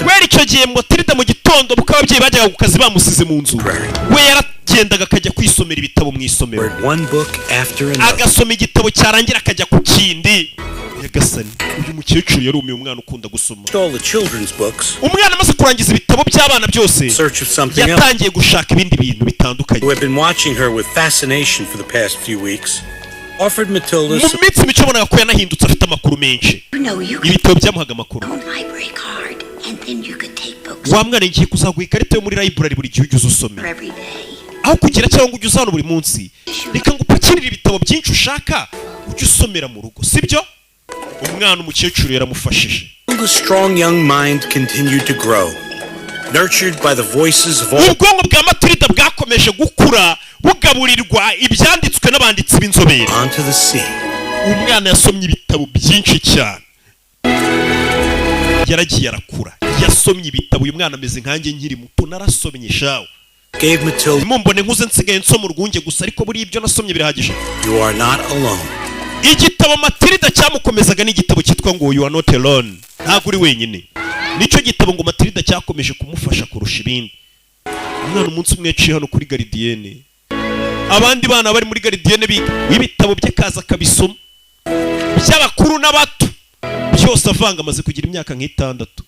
wera icyo gihe Matilida mu gitondo buko ababyeyi bajyaga ku kazi bamusize mu nzu we yaragendaga akajya kwisomera ibitabo mu isomero agasoma igitabo cyarangira akajya ku kindi yagasani uyu mukecuru yarumiye umwana ukunda gusoma umwana amaze kurangiza ibitabo by'abana byose yatangiye gushaka ibindi bintu bitandukanye mu minsi mike ubonaga ko yanahindutse afite amakuru menshi ibitabo byamuhaga amakuru wa mwana ngiye kuzaguha ikarita yo muri library buri gihe ujye usoma aho kugira cyangwa ujye uzana buri munsi reka ngupakirire ibitabo byinshi ushaka ujye usomera mu rugo sibyo umwana umukecuru yaramufashije ubwonko bwa Matilida bwakomeje gukura bugaburirwa ibyanditswe n'abanditsi b'inzobere umwana yasomye ibitabo byinshi cyane yaragiye arakura yasomye ibitabo uyu mwana ameze nkanjye nkiri muto narasomye shawo mumbone nkuze nsigaye nsoma urwunge gusa ariko buri ibyo nasomye birahagije igitabo Matilida cyamukomezaga n'igitabo cyitwa ngo You Are Not Alone ntabwo uri wenyine nicyo gitabo ngo Matilida cyakomeje kumufasha kurusha ibindi umwana umunsi umwe yaciye hano kuri garidiyene abandi bana bari muri garidiyene biga ibitabo by'akaza kabisoma by'abakuru n'abato byose avanga amaze kugira imyaka nk'itandatu